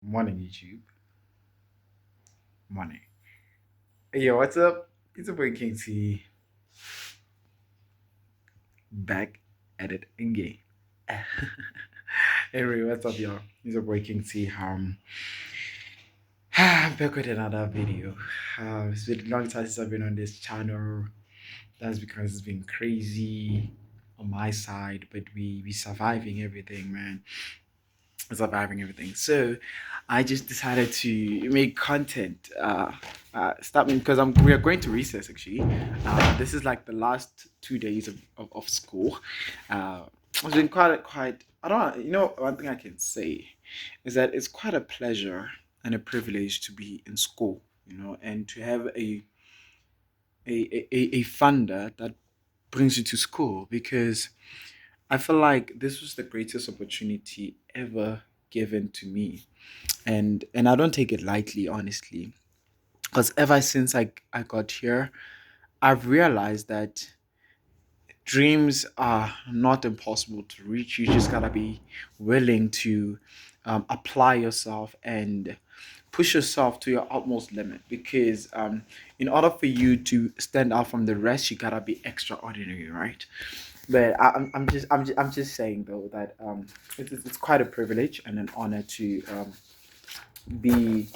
Morning, YouTube. Morning. Hey, yo, what's up? It's a boy King T back at it again. Anyway, what's up, y'all? It's a boy King T. I'm back with another video. It's been a long time since I've been on this channel. That's because it's been crazy on my side, but we surviving everything, man. Surviving everything. So I just decided to make content. Starting because we are going to recess actually. This is like the last 2 days of school. Uh, it's been quite. I don't know. One thing I can say is that it's quite a pleasure and a privilege to be in school. And to have a funder that brings you to school because I feel like this was the greatest opportunity ever given to me, and I don't take it lightly, honestly, because ever since I got here, I've realized that dreams are not impossible to reach. You just gotta be willing to apply yourself and push yourself to your utmost limit because in order for you to stand out from the rest, you gotta be extraordinary, right? But I'm just saying though that it's quite a privilege and an honor to be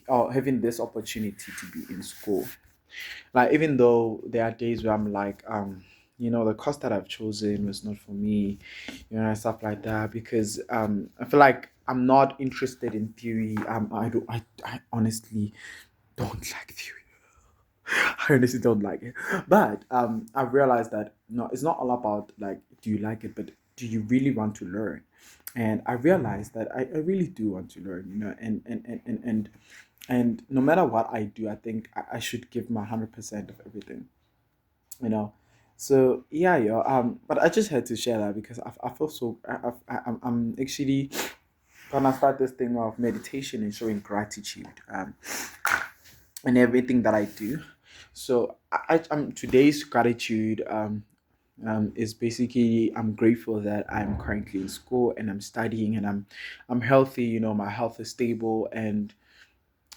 having this opportunity to be in school. Like even though there are days where I'm like the course that I've chosen was not for me, and stuff like that because I feel like I'm not interested in theory. I honestly don't like theory. I honestly don't like it. But I've realized that no, it's not all about like do you like it, but do you really want to learn? And I realized that I really do want to learn, and no matter what I do, I think I should give my 100% of everything, you know. So yeah, yo. But I just had to share that because I feel so. I'm actually gonna start this thing of meditation and showing gratitude. And everything that I do. So I'm today's gratitude is basically I'm grateful that I'm currently in school and I'm studying and I'm healthy. My health is stable and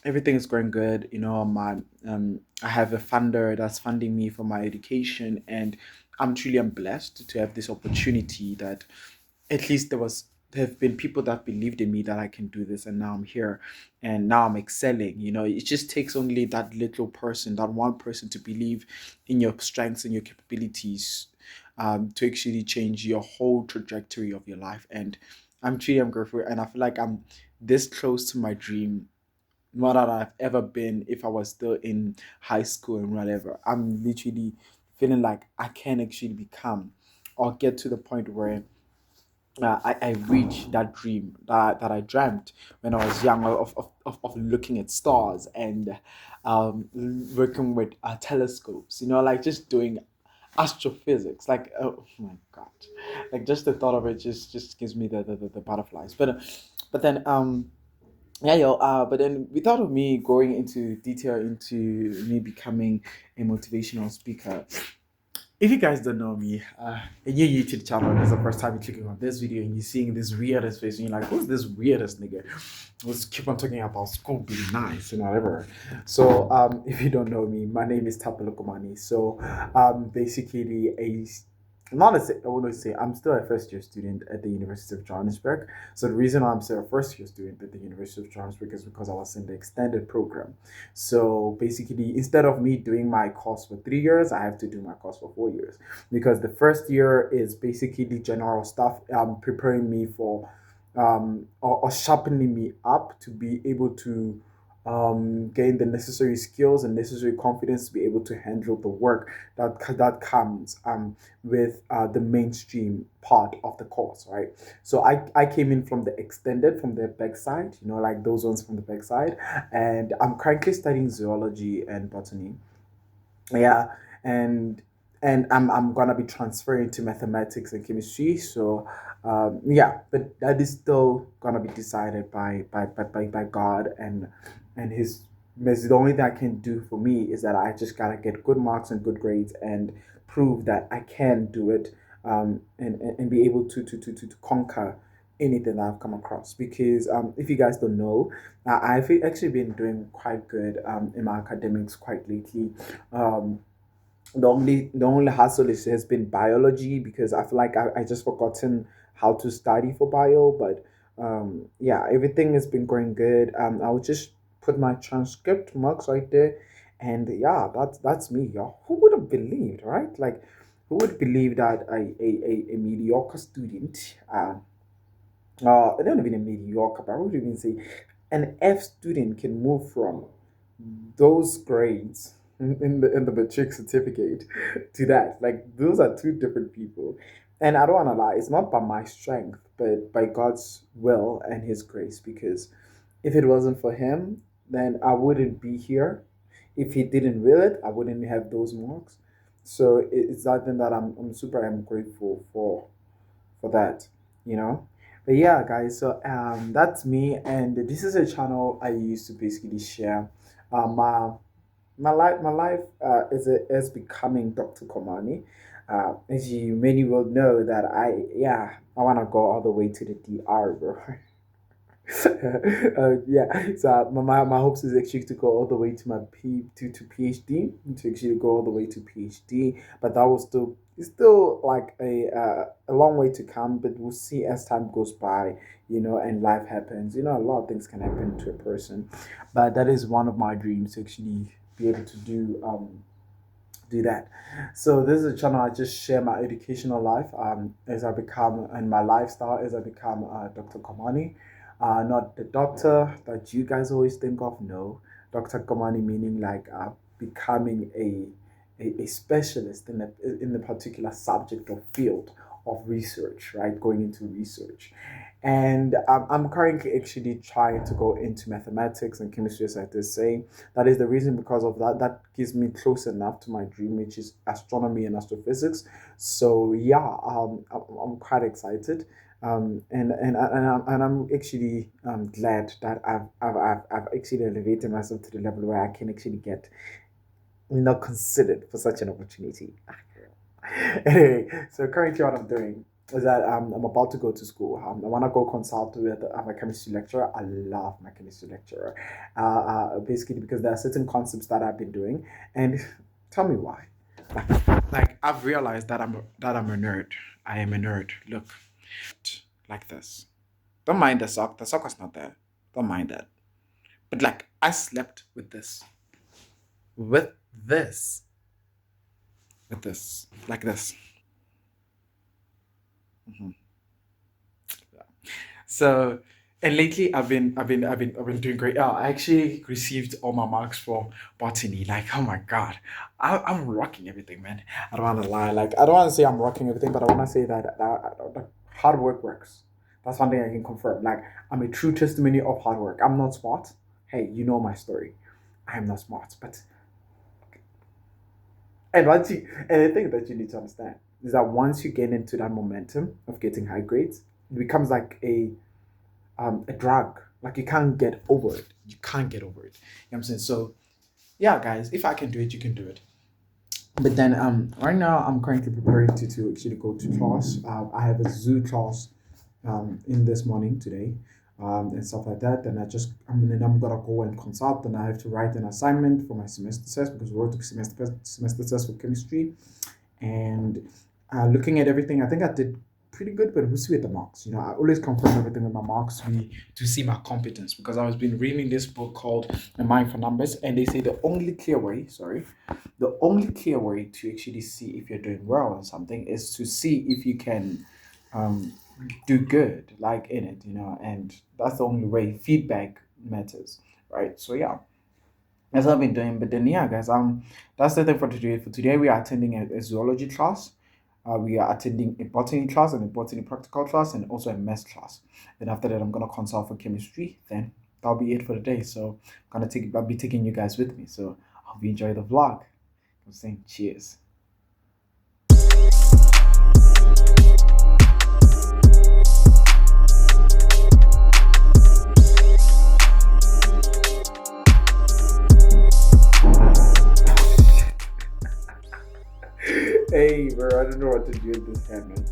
everything is going good. My I have a funder that's funding me for my education, and I'm blessed to have this opportunity that at least there have been people that believed in me that I can do this, and now I'm here and now I'm excelling. It just takes only that little person, that one person, to believe in your strengths and your capabilities, to actually change your whole trajectory of your life. And I'm grateful, and I feel like I'm this close to my dream more than I've ever been if I was still in high school and whatever. I'm literally feeling like I can actually become or get to the point where I reach that dream that I dreamt when I was young of looking at stars and working with telescopes, like just doing astrophysics. Like, oh my God. Like, just the thought of it just gives me the butterflies. But then, yeah, yo, but then we thought of me going into detail into me becoming a motivational speaker. If you guys don't know me, and your YouTube channel, this is the first time you're clicking on this video and you're seeing this weirdest face, and you're like, who's this weirdest nigga? Let's keep on talking about school being nice and whatever. So, if you don't know me, my name is Thapelo&Hisdiary. So, basically not a, I want to say I'm still a first year student at the University of Johannesburg. So the reason why I'm still a first year student at the University of Johannesburg is because I was in the extended program. So basically, instead of me doing my course for 3 years, I have to do my course for 4 years because the first year is basically general stuff, preparing me for or sharpening me up to be able to gain the necessary skills and necessary confidence to be able to handle the work that comes with the mainstream part of the course, right? So I came in from the extended, from the backside, like those ones from the backside, and I'm currently studying zoology and botany. Yeah, and I'm gonna be transferring to mathematics and chemistry. So yeah, but that is still gonna be decided by God and His. The only thing I can do for me is that I just gotta get good marks and good grades and prove that I can do it, and be able to conquer anything that I've come across. Because if you guys don't know, I've actually been doing quite good in my academics quite lately. Um, the only hassle has been biology, because I feel like I just forgotten how to study for bio. But yeah, everything has been going good. I'll just put my transcript marks right there, and yeah, that's me, y'all. Who would have believed, right? Like, who would believe that a mediocre student, not even a mediocre, but I would even say an F student, can move from those grades in the matric certificate to that. Like, those are two different people. And I don't want to lie, it's not by my strength, but by God's will and His grace. Because if it wasn't for Him, then I wouldn't be here. If He didn't will it, I wouldn't have those marks. So it's something that I'm grateful for that, you know. But yeah, guys, so that's me, and this is a channel I used to basically share my my life is becoming Dr. Komani. As you many will know that I want to go all the way to the DR, bro. Yeah, so my hopes is actually to go all the way to my to PhD, to actually go all the way to PhD. But that was still it's still like a long way to come. But we'll see as time goes by, and life happens. A lot of things can happen to a person, but that is one of my dreams, to actually be able to do that. So this is a channel I just share my educational life, as I become, and my lifestyle as I become Dr. Kamani. Not the doctor that you guys always think of. No, Dr. Kamani meaning like becoming a specialist in a particular subject or field of research, right? Going into research. And I'm currently actually trying to go into mathematics and chemistry, as I did say. That is the reason, because of that. That gives me close enough to my dream, which is astronomy and astrophysics. So yeah, I'm quite excited. And I'm actually glad that I've actually elevated myself to the level where I can actually get considered for such an opportunity. Anyway, so currently what I'm doing is that I'm about to go to school. I want to go consult with my chemistry lecturer. I love my chemistry lecturer. Basically, because there are certain concepts that I've been doing, and tell me why. Like, I've realized that I'm a nerd. I am a nerd. Look, like this. Don't mind the sock. The sock was not there. Don't mind that. But like, I slept with this, like this. Mhm. So, and lately I've been doing great. I actually received all my marks for botany. Like, oh my god, I'm rocking everything, man. I don't want to lie. Like, I don't want to say I'm rocking everything, but I want to say that hard work works. That's one thing I can confirm. Like, I'm a true testimony of hard work. I'm not smart. Hey, you know my story. I am not smart, but and the thing that you need to understand is that once you get into that momentum of getting high grades, it becomes like a drug. Like, you can't get over it. You can't get over it. You know what I'm saying? So yeah, guys, if I can do it, you can do it. But then right now I'm currently preparing to actually go to class. I have a zoo class in this morning today, and stuff like that. Then I'm gonna go and consult. Then I have to write an assignment for my semester test, because we wrote a semester test for chemistry. And looking at everything, I think I did pretty good, but we'll see with the marks. I always confirm everything with my marks to see my competence, because I was been reading this book called A Mind for Numbers, and they say the only clear way to actually see if you're doing well on something is to see if you can um, do good, like, in it, and that's the only way. Feedback matters, right? So yeah, that's what I've been doing. But then yeah, guys, that's the thing for today. For today, we are attending a zoology class. We are attending a botany class and a botany practical class, and also a math class. Then after that, I'm gonna consult for chemistry. Then that'll be it for the day. So I'll be taking you guys with me. So I hope you enjoy the vlog. I'm saying cheers. Hey, bro, I don't know what to do with this hand, man.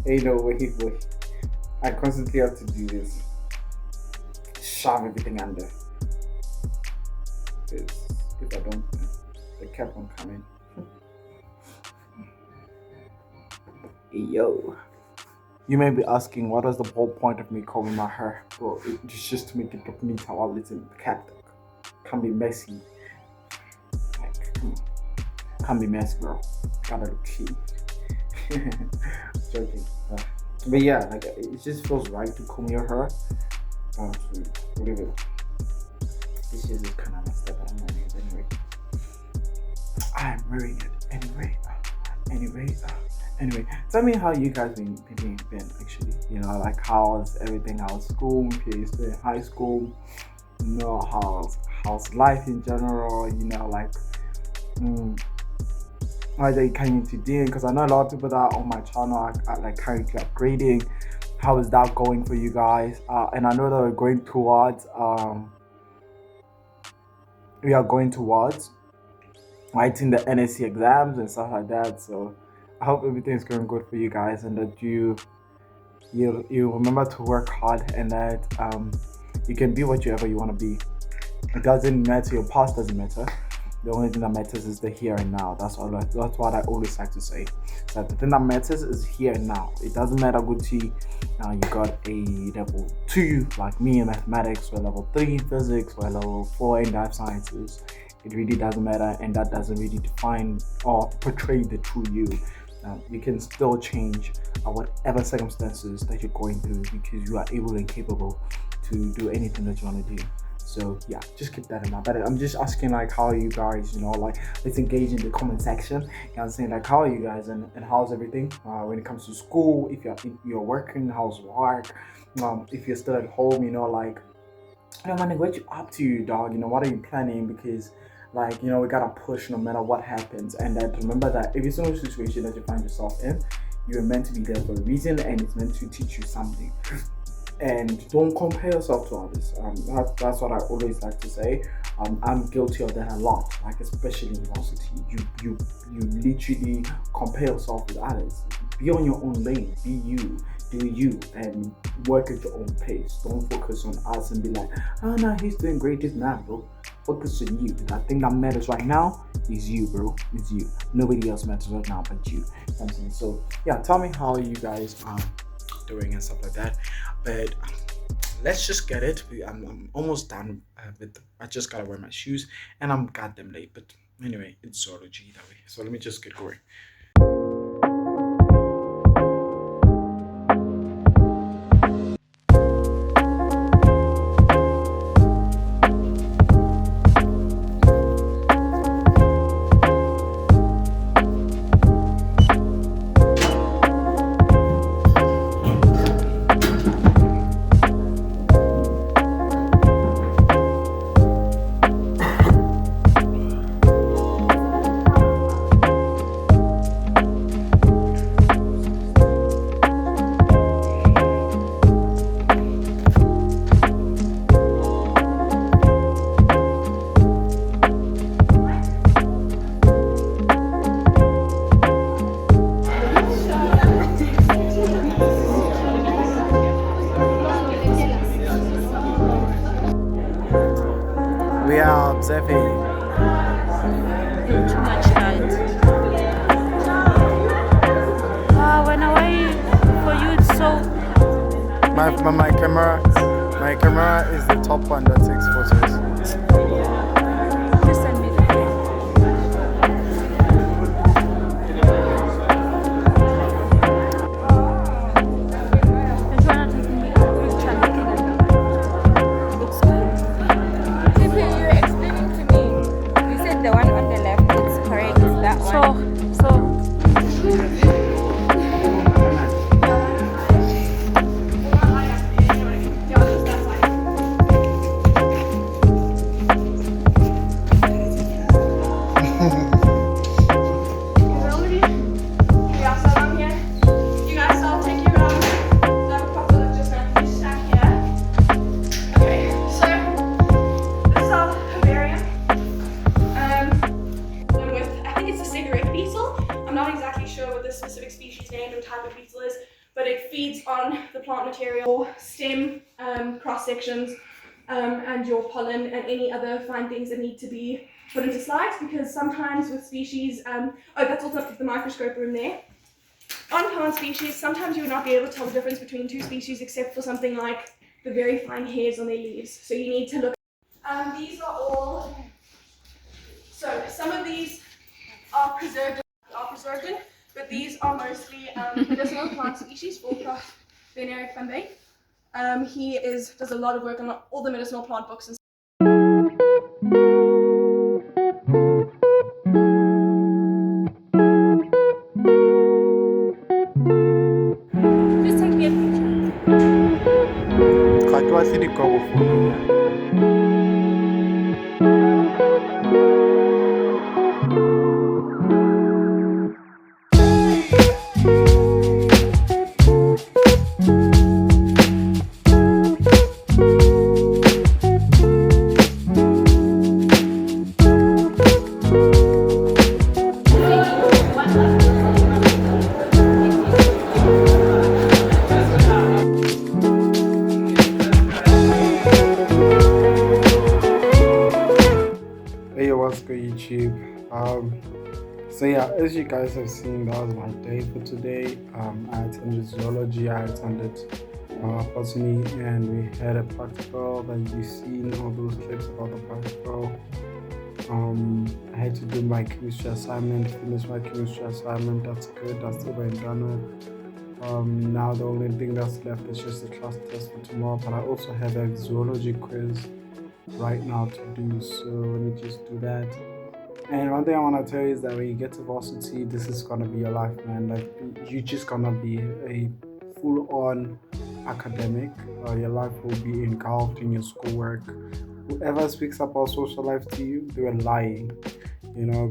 Ain't no way, boy. I constantly have to do this, shove everything under. Because if I don't, they kept on coming. Yo. You may be asking, what was the whole point of me combing my hair? Well, it's just to make it look neat while it's in the cat. Can't be messy. Like, come on. Can't be messy, bro. Gotta look clean. Joking. But yeah, like it just feels right to comb your hair. So whatever. This is kind of messed up, but I'm wearing it anyway. I'm wearing it anyway. Anyway, tell me how you guys been actually. You know, like how's everything? How's school? Kids in high school? You know, how's life in general? You know, like what are you kind of doing? Because I know a lot of people that are on my channel are like currently upgrading. How is that going for you guys? And I know that we are going towards writing the NSC exams and stuff like that. So I hope everything's going good for you guys, and that you remember to work hard, and that you can be whatever you want to be. It doesn't matter. Your past doesn't matter. The only thing that matters is the here and now. That's what I always like to say. So the thing that matters is here and now. It doesn't matter Gucci. Now you got a level 2 like me in mathematics, or level 3 in physics, or level 4 in life sciences. It really doesn't matter, and that doesn't really define or portray the true you. You can still change whatever circumstances that you're going through, because you are able and capable to do anything that you want to do. So yeah, just keep that in mind. But I'm just asking, like, how are you guys? You know, like, let's engage in the comment section. You know, I'm saying, like, how are you guys, and how's everything when it comes to school? If you're working, how's work? If you're still at home, you know, like, you know, man, what you up to, dog? You know, what are you planning? Because, like, you know, we gotta push no matter what happens. And that, remember that every single situation that you find yourself in, you're meant to be there for a reason, and it's meant to teach you something. And don't compare yourself to others. That's what I always like to say. I'm guilty of that a lot, like especially in university. You literally compare yourself with others. Be on your own lane. Be you. Do you, and work at your own pace. Don't focus on us and be like, oh no, he's doing great. He's not, bro. Focus on you. The thing that matters right now is you, bro. It's you. Nobody else matters right now but you. Something. So yeah, tell me how you guys are doing and stuff like that. But let's just get it. I'm almost done with. I just gotta wear my shoes, and I'm goddamn late. But anyway, it's zoology that way. So let me just get going. We are observing. Too much light. When I wait for you, it's so. My camera is the top one that takes photos. Please send me the link. And you're not taking me a picture looking at it. Looks good. TP, you were explaining to me. You said the one on the left is correct. That one. So. material, stem cross sections, and your pollen and any other fine things that need to be put into slides, because sometimes with species, oh, that's also the microscope room there. On plant species, sometimes you would not be able to tell the difference between two species except for something like the very fine hairs on their leaves. So you need to look. These are all, so some of these are preserved in, but these are mostly medicinal plant species for Prof. Benerick van Beek. He does a lot of work on all the medicinal plant books and just take me a picture. Ga ke batle dikobo founung ya. Hey, what's good, YouTube? So yeah, as you guys have seen, that was my day for today. I attended zoology, I attended botany, and we had a practical that you've seen all those clips about the practical. I had to do my chemistry assignment, finish my chemistry assignment. That's good. That's over and done with. Now the only thing that's left is just the class test for tomorrow. But I also have a zoology quiz right now to do. So let me just do that. And one thing I want to tell you is that when you get to varsity, this is gonna be your life, man. Like you're just gonna be a full-on academic. Your life will be engulfed in your schoolwork. Whoever speaks about social life to you, they were lying.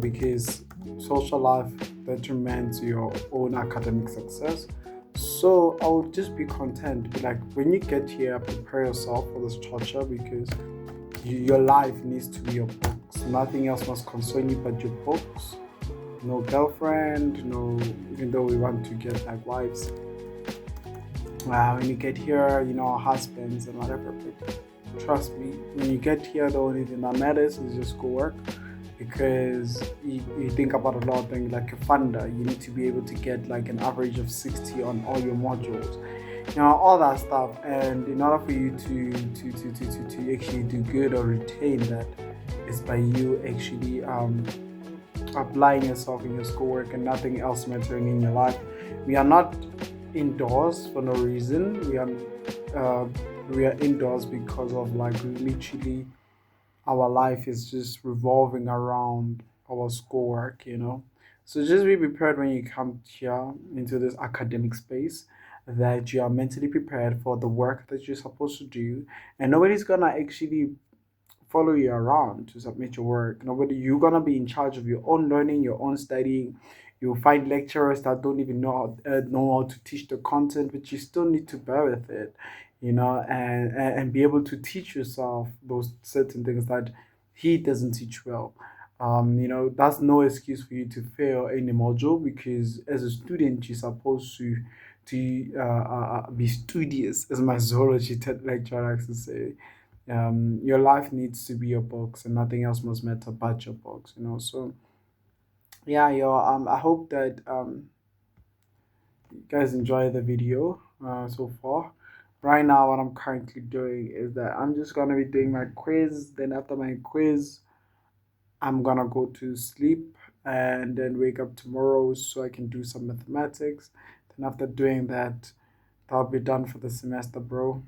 Because social life determines your own academic success. So I would just be content. Like when you get here, prepare yourself for this torture because your life needs to be your books. Nothing else must concern you but your books. No girlfriend, no, even though we want to get like wives. When you get here, husbands and whatever. But trust me, when you get here, the only thing that matters is your schoolwork. Because you think about a lot of things like a funder, you need to be able to get like an average of 60 on all your modules, all that stuff. And in order for you to actually do good or retain that, is by you actually applying yourself in your schoolwork and nothing else mattering in your life. We are not indoors for no reason. We are indoors because of like literally our life is just revolving around our schoolwork. So just be prepared when you come here into this academic space, that you are mentally prepared for the work that you're supposed to do, and nobody's gonna actually follow you around to submit your work. Nobody, you're gonna be in charge of your own learning, your own studying. You'll find lecturers that don't even know how to teach the content, but you still need to bear with it, and be able to teach yourself those certain things that he doesn't teach well. That's no excuse for you to fail any module, because as a student you're supposed to be studious, as my zoology lecturer likes to say. Your life needs to be your books, and nothing else must matter but your books. So yeah, yo, I hope that you guys enjoy the video so far. Right now, what I'm currently doing is that I'm just gonna be doing my quiz. Then after my quiz, I'm gonna go to sleep and then wake up tomorrow so I can do some mathematics. Then after doing that, that'll be done for the semester, bro.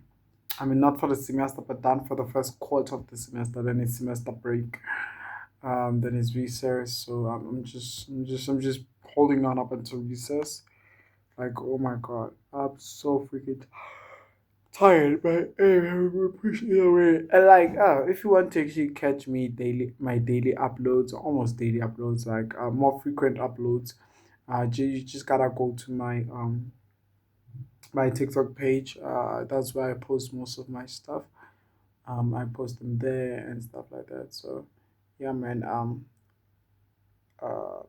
I mean, not for the semester, but done for the first quarter of the semester. Then it's semester break. Then it's recess. So I'm just holding on up until recess. Like, oh my god, I'm so freaking tired, but we push it away. And like, if you want to actually catch me daily, my daily uploads, almost daily uploads, like more frequent uploads, you just gotta go to my TikTok page. That's where I post most of my stuff. I post them there and stuff like that. So, yeah, man. Uh,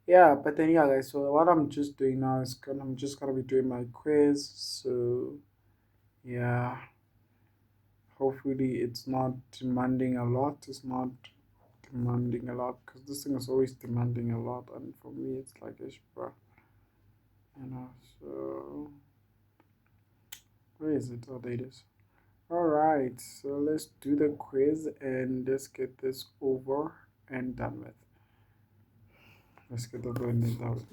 yeah, but then yeah, guys. So what I'm just doing now is I'm just gonna be doing my quiz. So Yeah, hopefully it's not demanding a lot. It's not demanding a lot because this thing is always demanding a lot, and for me, it's like ish, bro. You know. So where is it? Oh, there it is. All right. So let's do the quiz and let's get this over and done with. Let's get over and done with.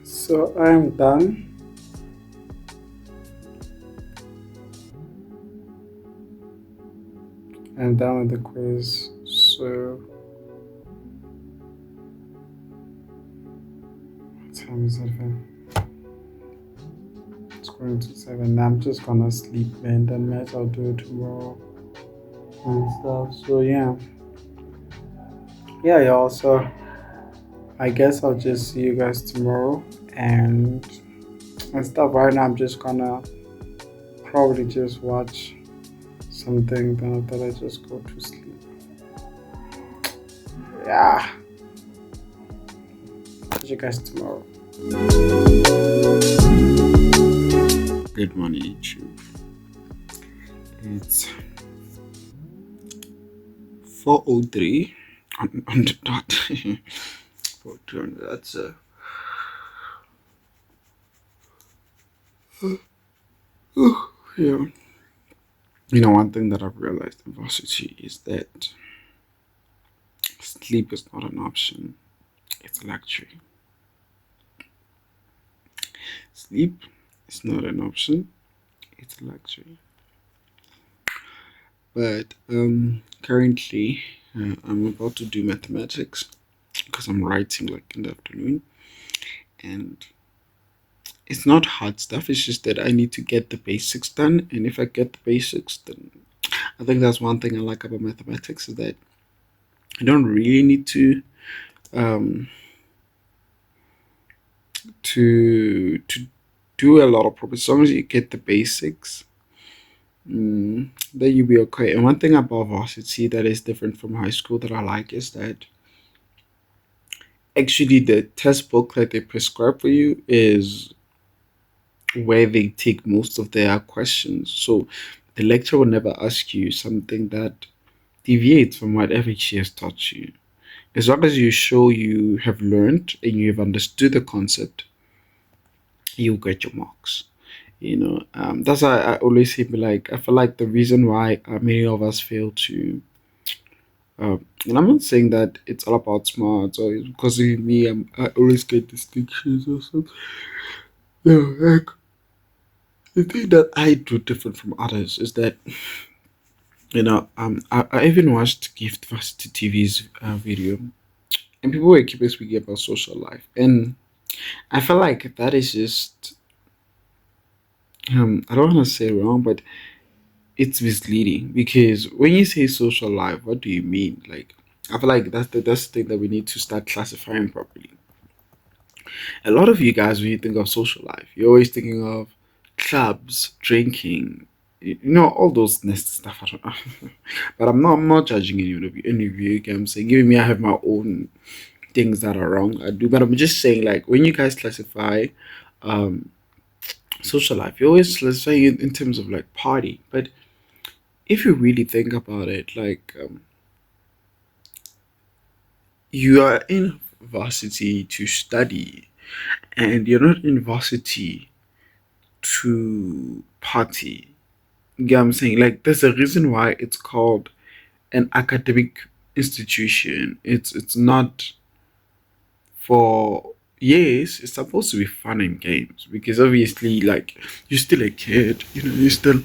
So I'm done. I'm done with the quiz. So what time is it? It's going to 7. I'm just gonna sleep, man. Then maybe I'll do it tomorrow and stuff. So yeah, y'all. So I guess I'll just see you guys tomorrow and stuff. Right now, I'm just gonna probably just watch something. Then after I just go to sleep. Yeah. See you guys tomorrow. Good morning, YouTube. It's 4:03 on the dot. 4:03. That's yeah. You know, one thing that I've realized in varsity is that sleep is not an option; it's a luxury. Sleep is not an option; it's a luxury. But currently, I'm about to do mathematics because I'm writing like in the afternoon, and it's not hard stuff. It's just that I need to get the basics done, and if I get the basics, then I think that's one thing I like about mathematics is that I don't really need um to do a lot of problems. As long as you get the basics, then you'll be okay. And one thing about varsity that is different from high school that I like is that actually the test book that they prescribe for you is where they take most of their questions. So the lecturer will never ask you something that deviates from whatever she has taught you. As long as you show you have learned and you have understood the concept, you get your marks. That's why I always say, like, I feel like the reason why many of us fail to, and I'm not saying that it's all about smarts or it's because of me, I always get distinctions or something. No, like, the thing that I do different from others is that, I even watched Gift Varsity TV's video, and people were keeping speaking about social life. And I feel like that is just, I don't want to say wrong, but it's misleading because when you say social life, what do you mean? Like, I feel like that's the thing that we need to start classifying properly. A lot of you guys, when you think of social life, you're always thinking of clubs, drinking, all those nasty stuff. I don't know. But I'm not judging any of you. Okay? I'm saying, giving me, I have my own things that are wrong. I do, but I'm just saying, like, when you guys classify um, social life, you always classify it in terms of like party. But if you really think about it, like, you are in varsity to study, and you're not in varsity to party. You get what I'm saying? Like, there's a reason why it's called an academic institution. It's not for, yes, it's supposed to be fun and games, because obviously, like, you're still a kid, you're still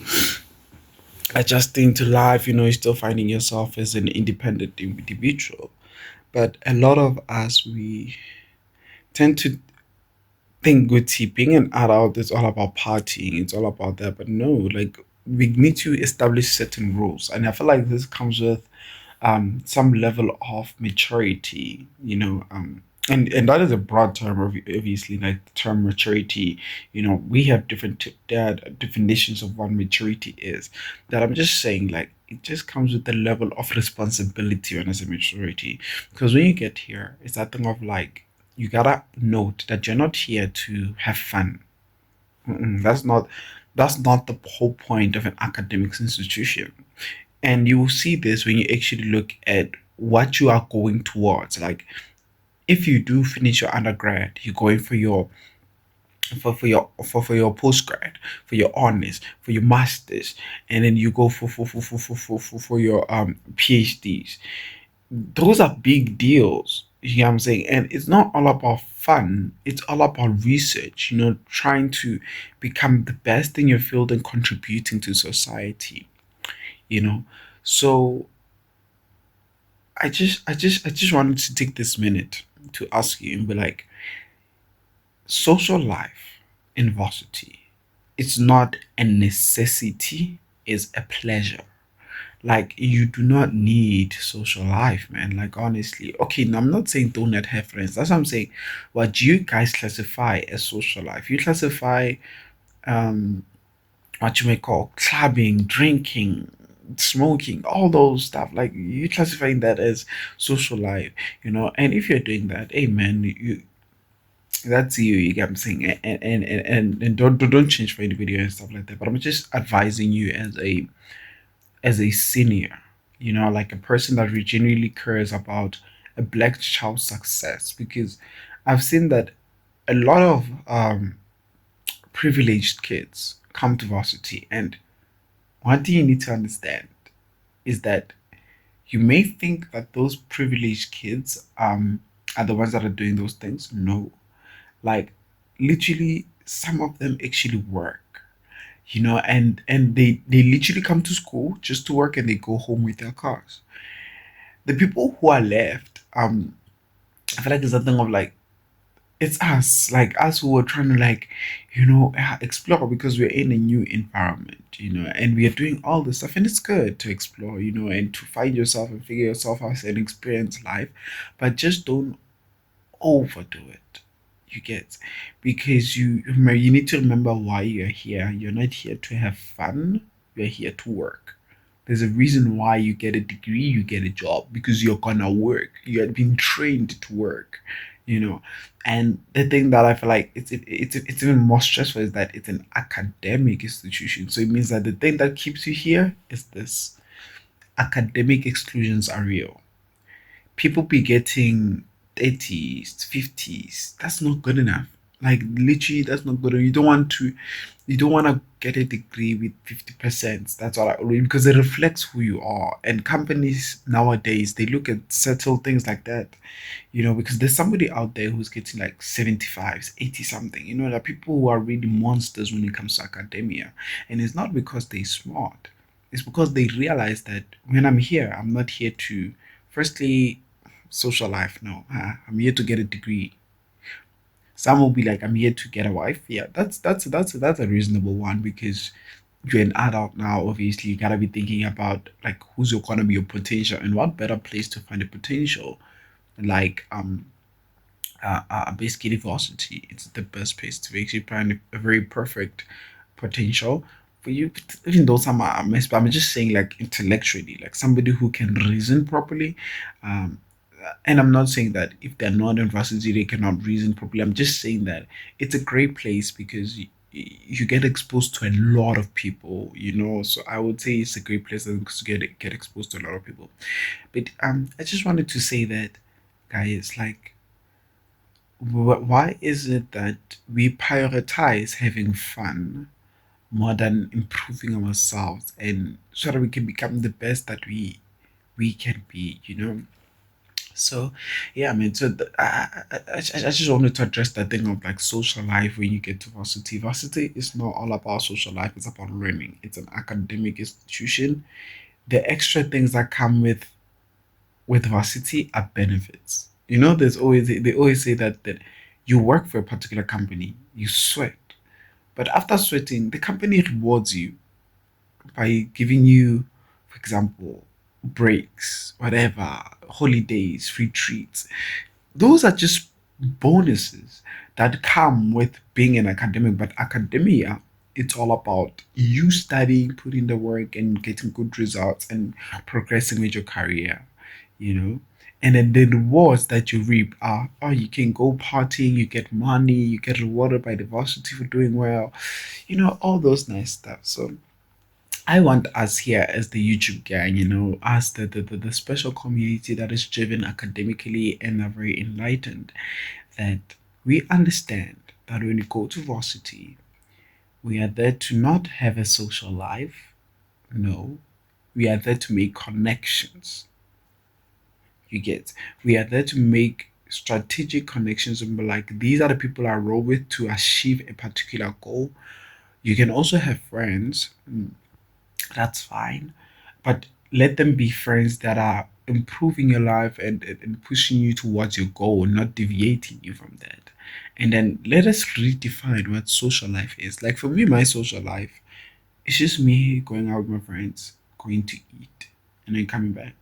adjusting to life, you're still finding yourself as an independent individual. But a lot of us, we tend to think Gucci being an adult is all about partying, it's all about that. But no, like, we need to establish certain rules. And I feel like this comes with some level of maturity, and that is a broad term, obviously, like the term maturity. We have different definitions of what maturity is. That I'm just saying, like, it just comes with the level of responsibility when I say maturity. Because when you get here, it's that thing of like, you gotta note that you're not here to have fun. That's not the whole point of an academic institution. And you will see this when you actually look at what you are going towards. Like, if you do finish your undergrad, you're going for your postgrad, for your honors, for your masters, and then you go for your PhDs. Those are big deals. You know what I'm saying? And it's not all about fun. It's all about research, trying to become the best in your field and contributing to society, you know. So I just wanted to take this minute to ask you and be like, social life in varsity, it's not a necessity, it's a pleasure. Like, you do not need social life, man. Like, honestly, okay, now I'm not saying do not have friends. That's what I'm saying. What you guys classify as social life, you classify um what you may call clubbing, drinking, smoking, all those stuff. Like, you classifying that as social life, And if you're doing that, hey man, that's you. You get what I'm saying, and don't change for any video and stuff like that. But I'm just advising you as a senior, like a person that genuinely cares about a black child's success, because I've seen that a lot of privileged kids come to varsity, and one thing you need to understand is that you may think that those privileged kids are the ones that are doing those things. No, like, literally, some of them actually work, and they literally come to school just to work, and they go home with their cars. The people who are left, I feel like there's something of like, it's us, like us who are trying to, like, explore, because we're in a new environment, and we are doing all this stuff, and it's good to explore, and to find yourself and figure yourself out and experience life, but just don't overdo it. You get, because you need to remember why you're here. You're not here to have fun. You're here to work. There's a reason why you get a degree, you get a job, because you're gonna work. You have been trained to work, you know. And the thing that I feel like it's even more stressful is that it's an academic institution. So it means that the thing that keeps you here is this: academic exclusions are real. People be getting 30s, 50s. That's not good enough. Like, literally, that's not good enough. You don't want to get a degree with 50%. That's all I always, because it reflects who you are. And companies nowadays, they look at subtle things like that, because there's somebody out there who's getting like 75s, 80 something. There are people who are really monsters when it comes to academia. And it's not because they're smart. It's because they realize that when I'm here, I'm not here to, firstly, social life. No, I'm here to get a degree. Some will be like, I'm here to get a wife. Yeah, that's a reasonable one, because you're an adult now. Obviously, you gotta be thinking about, like, who's your gonna be your potential, and what better place to find a potential, like, basically varsity. It's the best place to actually find a very perfect potential for you. Even though some are messed, but I'm just saying, like, intellectually, like somebody who can reason properly. Um, and I'm not saying that if they're not in varsity they cannot reason properly. I'm just saying that it's a great place because you get exposed to a lot of people. So I would say it's a great place because you get exposed to a lot of people. But I just wanted to say that, guys, like, why is it that we prioritize having fun more than improving ourselves and so that we can become the best that we can be, you know? So, yeah, I mean, I just wanted to address that thing of like social life when you get to varsity. Varsity is not all about social life, it's about learning. It's an academic institution. The extra things that come with varsity are benefits. You know, they always say that you work for a particular company, you sweat, but after sweating, the company rewards you by giving you, for example, breaks, whatever, holidays, free treats. Those are just bonuses that come with being an academic. But academia, it's all about you studying, putting the work, and getting good results and progressing with your career, you know. And then the rewards that you reap are, oh, you can go partying, you get money, you get rewarded by the varsity for doing well, you know, all those nice stuff. So I want us here as the YouTube gang, you know, us the special community that is driven academically and are very enlightened, that we understand that when we go to varsity, we are there to not have a social life. No, we are there to make connections. You get, we are there to make strategic connections and be like, these are the people I roll with to achieve a particular goal. You can also have friends, that's fine, but let them be friends that are improving your life and pushing you towards your goal, not deviating you from that. And then let us redefine what social life is. Like for me, my social life, it's just me going out with my friends, going to eat, and then coming back.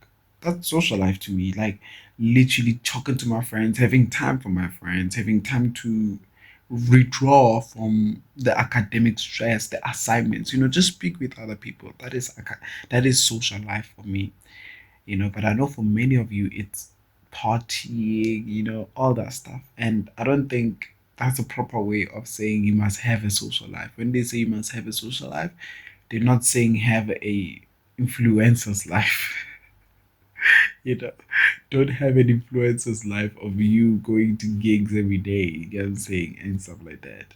That's social life to me. Like literally talking to my friends, having time for my friends, having time to withdraw from the academic stress, the assignments. You know, just speak with other people. That is social life for me. You know, but I know for many of you, it's partying. You know, all that stuff, and I don't think that's a proper way of saying you must have a social life. When they say you must have a social life, they're not saying have a influencer's life. You know, don't have an influencer's life of you going to gigs every day, you get what I'm saying, and stuff like that.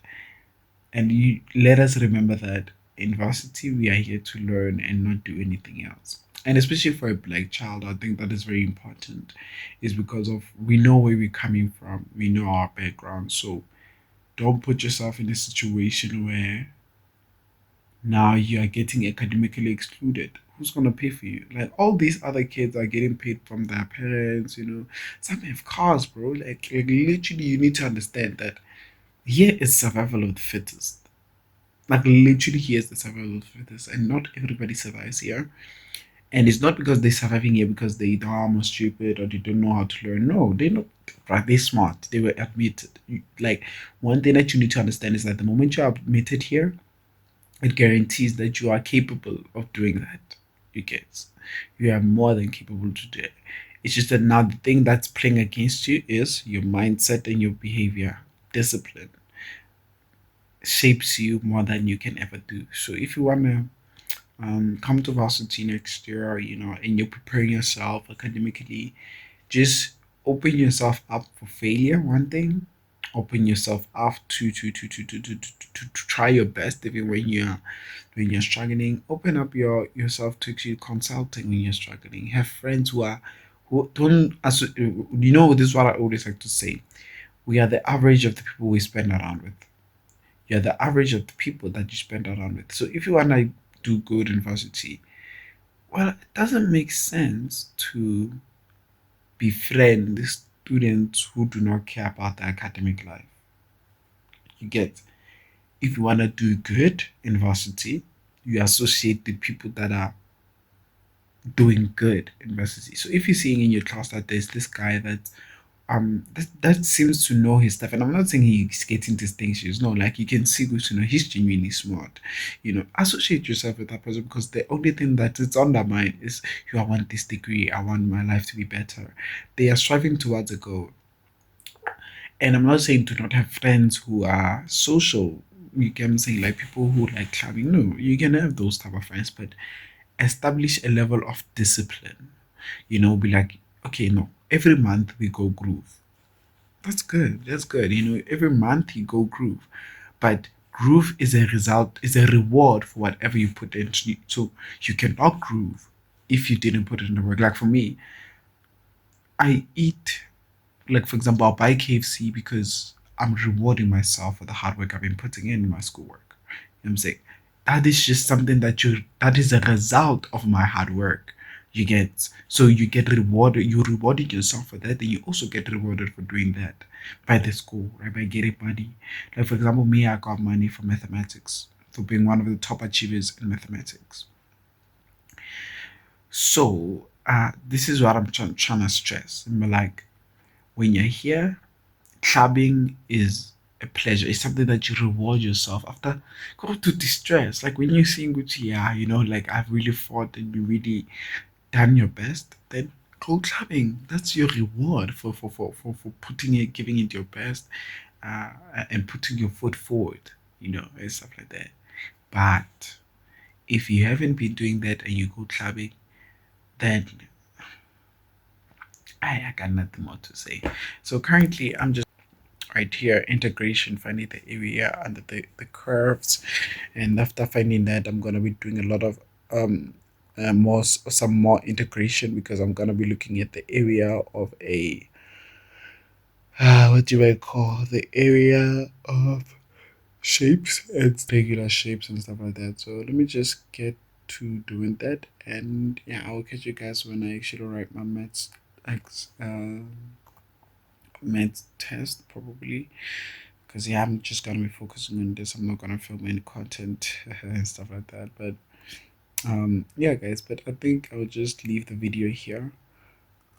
And you let us remember that in varsity we are here to learn and not do anything else. And especially for a black child, I think that is very important, is because of we know where we're coming from, we know our background. So don't put yourself in a situation where now you are getting academically excluded. Who's gonna pay for you? Like all these other kids are getting paid from their parents, you know. Some have cars, bro. Like literally, you need to understand that here is survival of the fittest. Like literally, here's the survival of the fittest, and not everybody survives here. And it's not because they're surviving here because they dumb or stupid or they don't know how to learn. No, they know, right? They're smart. They were admitted. Like one thing that you need to understand is that the moment you're admitted here, it guarantees that you are capable of doing that. You get, you are more than capable to do it. It's just that now the thing that's playing against you is your mindset and your behavior. Discipline shapes you more than you can ever do. So if you wanna come to varsity next year, you know, and you're preparing yourself academically, just open yourself up for failure. One thing, open yourself up to try your best even when you're struggling. Open up yourself to actually consulting when you're struggling. Have friends who don't as you know, this is what I always like to say. We are the average of the people we spend around with. You're the average of the people that you spend around with. So if you wanna do good in varsity, well, it doesn't make sense to befriend students who do not care about the academic life. You get, if you want to do good in varsity, you associate the people that are doing good in varsity. So if you're seeing in your class that there's this guy that seems to know his stuff, and I'm not saying he's getting distinctions, no, like you can see good to know he's genuinely smart, you know, associate yourself with that person because the only thing that is on their mind is you, I want this degree, I want my life to be better. They are striving towards a goal. And I'm not saying to not have friends who are social. You can say like people who like clubbing. No, you can have those type of friends, but establish a level of discipline. You know, be like, okay, no, every month we go groove. That's good. That's good. Every month you go groove, but groove is a result, is a reward for whatever you put into. So you cannot groove if you didn't put it in the work. Like for me, I eat, like for example, I'll buy KFC because I'm rewarding myself for the hard work I've been putting in my schoolwork. You know what I'm saying? That is just something that is a result of my hard work. You get, so you get rewarded, you rewarded yourself for that, and you also get rewarded for doing that by the school, right? By getting money. Like for example, me, I got money for mathematics, for being one of the top achievers in mathematics. So this is what I'm trying to stress. I'm like, when you're here, clubbing is a pleasure. It's something that you reward yourself after go to distress. Like when you're seeing Gucci, yeah, like I've really fought and you really done your best, then go clubbing. That's your reward for putting it, giving it your best, uh, and putting your foot forward, and stuff like that. But if you haven't been doing that and you go clubbing, then I got nothing more to say. So currently, I'm just right here, integration, finding the area under the curves. And after finding that, I'm going to be doing a lot of some more integration, because I'm going to be looking at the area of a what do I call the area of shapes and regular shapes and stuff like that. So let me just get to doing that, and yeah, I'll catch you guys when I actually write my maths test, probably, because yeah, I'm just gonna be focusing on this. I'm not gonna film any content and stuff like that. But yeah, guys. But I think I'll just leave the video here.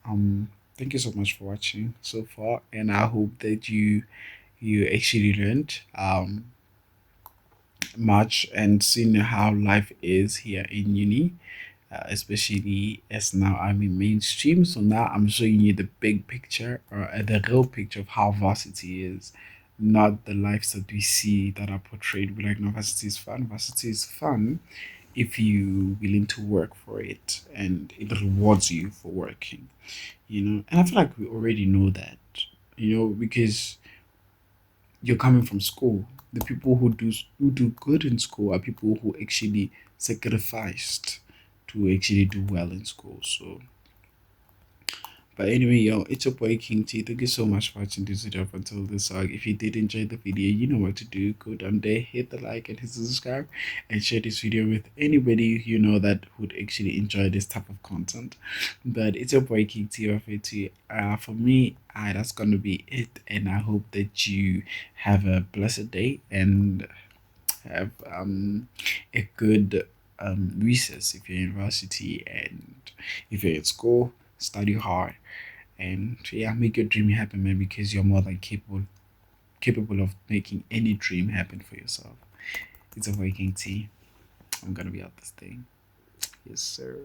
Thank you so much for watching so far, and I hope that you actually learned much and seen how life is here in uni. Especially as now I'm in mainstream. So now I'm showing you the big picture, or the real picture of how varsity is, not the lives that we see that are portrayed. We're like, no, varsity is fun. Varsity is fun if you willing to work for it and it rewards you for working, And I feel like we already know that, because you're coming from school. The people who do good in school are people who actually sacrificed to actually do well in school. So, but anyway, yo, it's your boy King T. Thank you so much for watching this video up until this song. If you did enjoy the video, you know what to do. Go down there, hit the like and hit the subscribe, and share this video with anybody you know that would actually enjoy this type of content. But it's your boy King T of it. For me, that's gonna be it, and I hope that you have a blessed day and have a good recess if you're in university, and if you're in school, study hard, and yeah, make your dream happen, man, because you're more than capable of making any dream happen for yourself. It's a Viking tea. I'm gonna be out this thing. Yes, sir.